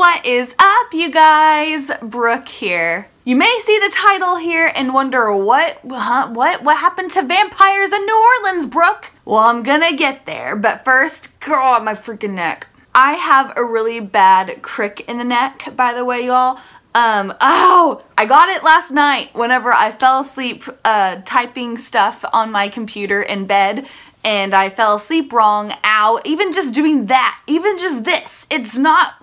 What is up, you guys? Brooke here. You may see the title here and wonder what happened to vampires in New Orleans, Brooke? Well, I'm gonna get there, but first, God, my freaking neck. I have a really bad crick in the neck, by the way, y'all. I got it last night whenever I fell asleep typing stuff on my computer in bed, and I fell asleep wrong. Ow, even just doing that, even just this, it's not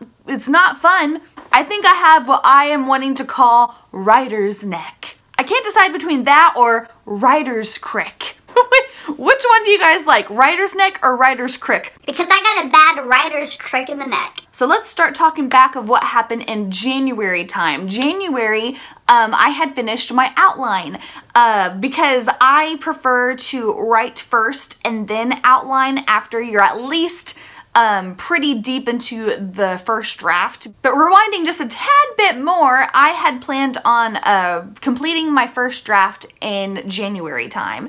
fun. I think I have what I am wanting to call writer's neck. I can't decide between that or writer's crick. Which one do you guys like, writer's neck or writer's crick? Because I got a bad writer's crick in the neck. So let's start talking back of what happened in January time. January, I had finished my outline because I prefer to write first and then outline after you're at least pretty deep into the first draft. But rewinding just a tad bit more, I had planned on completing my first draft in January time.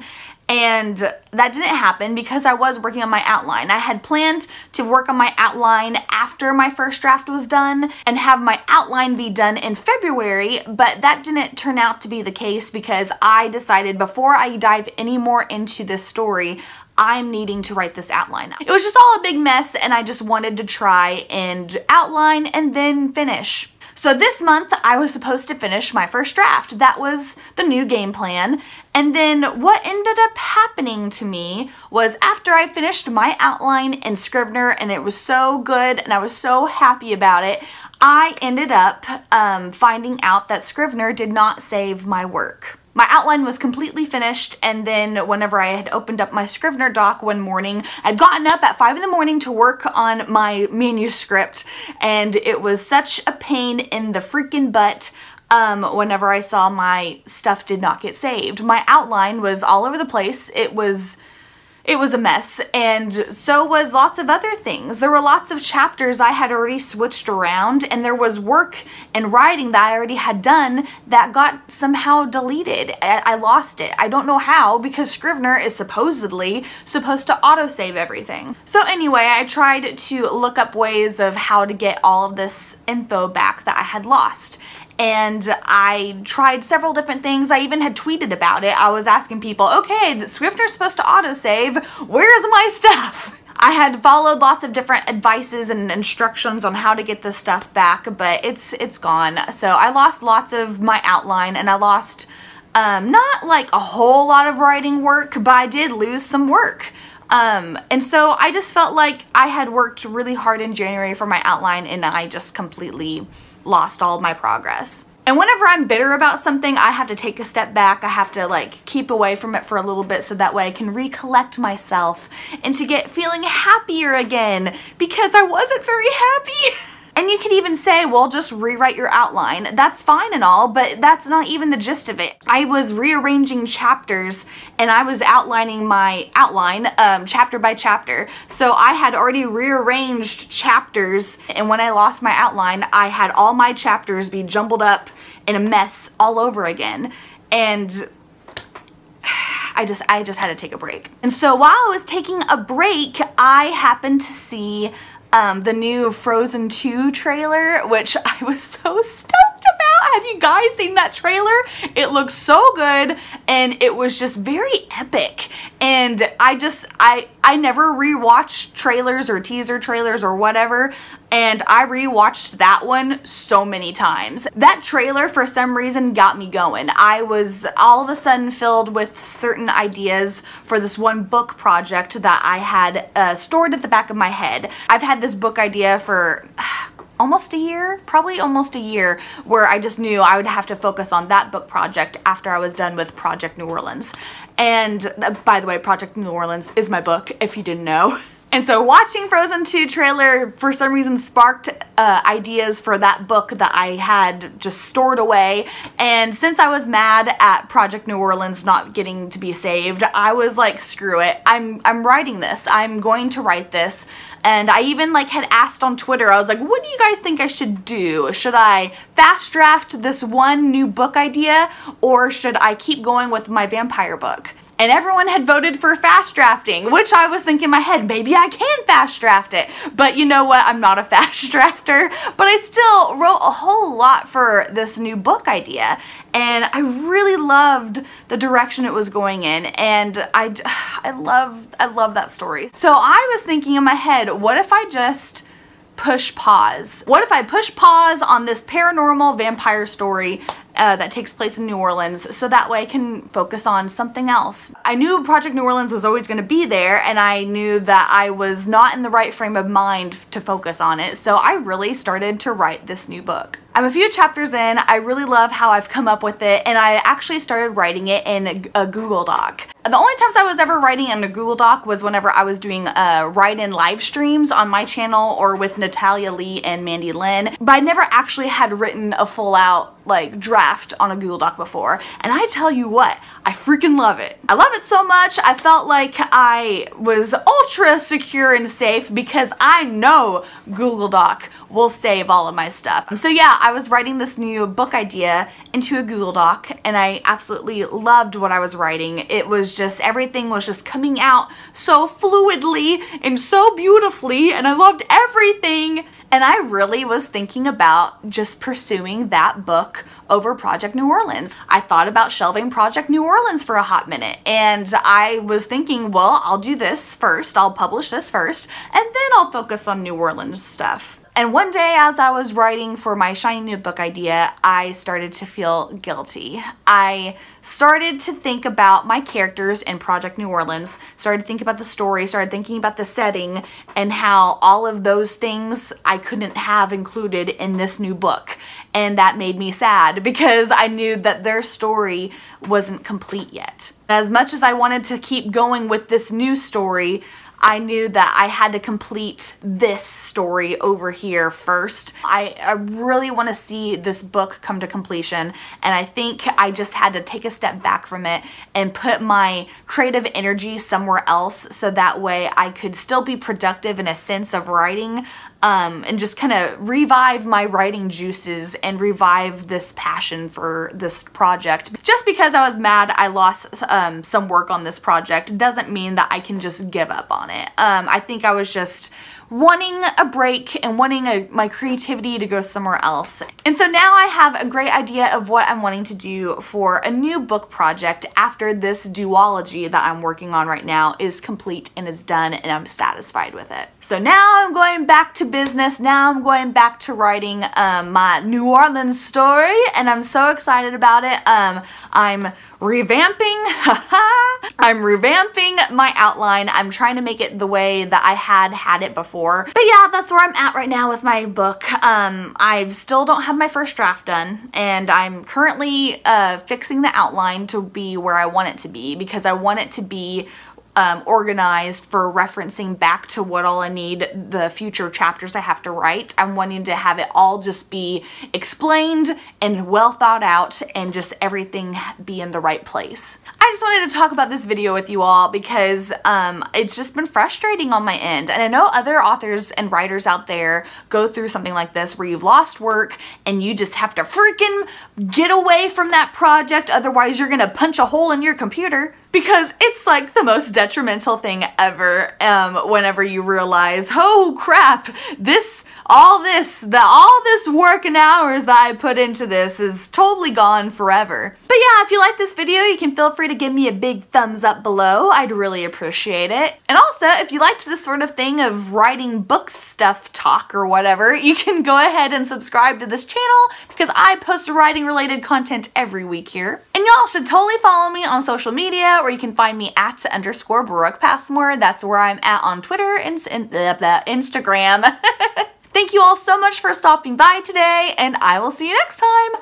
And that didn't happen because I was working on my outline. I had planned to work on my outline after my first draft was done and have my outline be done in February, but that didn't turn out to be the case because I decided before I dive any more into this story, I'm needing to write this outline. It was just all a big mess and I just wanted to try and outline and then finish. So this month I was supposed to finish my first draft. That was the new game plan. And then what ended up happening to me was after I finished my outline in Scrivener and it was so good and I was so happy about it, I ended up finding out that Scrivener did not save my work. My outline was completely finished, and then whenever I had opened up my Scrivener doc one morning, I'd gotten up at 5 in the morning to work on my manuscript, and it was such a pain in the freaking butt whenever I saw my stuff did not get saved. My outline was all over the place. It was a mess, and so was lots of other things. There were lots of chapters I had already switched around, and there was work and writing that I already had done that got somehow deleted. I lost it. I don't know how, because Scrivener is supposedly supposed to autosave everything. So anyway, I tried to look up ways of how to get all of this info back that I had lost. And I tried several different things. I even had tweeted about it. I was asking people, okay, the Scrivener's supposed to autosave. Where's my stuff? I had followed lots of different advices and instructions on how to get this stuff back, but it's gone. So I lost lots of my outline, and I lost not like a whole lot of writing work, but I did lose some work. And so I just felt like I had worked really hard in January for my outline, and I just completely lost all of my progress. And whenever I'm bitter about something, I have to take a step back. I have to like keep away from it for a little bit so that way I can recollect myself and to get feeling happier again, because I wasn't very happy. And you could even say, well, just rewrite your outline. That's fine and all, but that's not even the gist of it. I was rearranging chapters and I was outlining my outline chapter by chapter. So I had already rearranged chapters, and when I lost my outline, I had all my chapters be jumbled up in a mess all over again. And I just had to take a break. And so while I was taking a break, I happened to see the new Frozen 2 trailer, which I was so stoked about. Have you guys seen that trailer? It looks so good, and it was just very epic. And I never rewatched trailers or teaser trailers or whatever, and I rewatched that one so many times. That trailer, for some reason, got me going. I was all of a sudden filled with certain ideas for this one book project that I had stored at the back of my head. I've had this book idea for almost a year, probably almost a year, where I just knew I would have to focus on that book project after I was done with Project New Orleans. And by the way, Project New Orleans is my book, if you didn't know. And so watching Frozen 2 trailer for some reason sparked ideas for that book that I had just stored away. And since I was mad at Project New Orleans not getting to be saved, I was like, screw it. I'm writing this. I'm going to write this. And I even like had asked on Twitter, I was like, what do you guys think I should do? Should I fast draft this one new book idea, or should I keep going with my vampire book? and everyone had voted for fast drafting, which I was thinking in my head, maybe I can fast draft it. But you know what? I'm not a fast drafter, but I still wrote a whole lot for this new book idea, and I really loved the direction it was going in, and I love that story. So I was thinking in my head, what if I just push pause? What if I push pause on this paranormal vampire story that takes place in New Orleans, so that way I can focus on something else? I knew Project New Orleans was always going to be there, and I knew that I was not in the right frame of mind to focus on it, so I really started to write this new book. I'm a few chapters in. I really love how I've come up with it, and I actually started writing it in a Google Doc. The only times I was ever writing in a Google Doc was whenever I was doing write-in live streams on my channel or with Natalia Lee and Mandy Lynn, but I never actually had written a full-out like draft on a Google Doc before, and I tell you what, I freaking love it. I love it so much. I felt like I was ultra secure and safe because I know Google Doc will save all of my stuff. So yeah, I was writing this new book idea into a Google Doc, and I absolutely loved what I was writing. It was just, everything was just coming out so fluidly and so beautifully, and I loved everything. And I really was thinking about just pursuing that book over Project New Orleans. I thought about shelving Project New Orleans for a hot minute, and I was thinking, well, I'll do this first, I'll publish this first, and then I'll focus on New Orleans stuff. And one day as I was writing for my shiny new book idea, I started to feel guilty. I started to think about my characters in Project New Orleans, started to think about the story, started thinking about the setting, and how all of those things I couldn't have included in this new book. And that made me sad because I knew that their story wasn't complete yet. As much as I wanted to keep going with this new story, I knew that I had to complete this story over here first. I really want to see this book come to completion, and I think I just had to take a step back from it and put my creative energy somewhere else, so that way I could still be productive in a sense of writing, and just kind of revive my writing juices and revive this passion for this project. Just because I was mad I lost some work on this project doesn't mean that I can just give up on it. I think I was just wanting a break and wanting my creativity to go somewhere else. And so now I have a great idea of what I'm wanting to do for a new book project after this duology that I'm working on right now is complete and is done, and I'm satisfied with it. So now I'm going back to business. Now I'm going back to writing my New Orleans story, and I'm so excited about it. I'm revamping my outline. I'm trying to make it the way that I had it before. But yeah, that's where I'm at right now with my book. I still don't have my first draft done, and I'm currently fixing the outline to be where I want it to be, because I want it to be organized for referencing back to what all I need the future chapters I have to write. I'm wanting to have it all just be explained and well thought out, and just everything be in the right place. I just wanted to talk about this video with you all because it's just been frustrating on my end, and I know other authors and writers out there go through something like this where you've lost work and you just have to freaking get away from that project, otherwise you're gonna punch a hole in your computer. Because it's like the most detrimental thing ever whenever you realize, oh crap, all this work and hours that I put into this is totally gone forever. But yeah, if you like this video, you can feel free to give me a big thumbs up below. I'd really appreciate it. And also, if you liked this sort of thing of writing book stuff talk or whatever, you can go ahead and subscribe to this channel because I post writing related content every week here. And y'all should totally follow me on social media, where you can find me at _Brooke Passmore. That's where I'm at on Twitter and Instagram. Thank you all so much for stopping by today, and I will see you next time.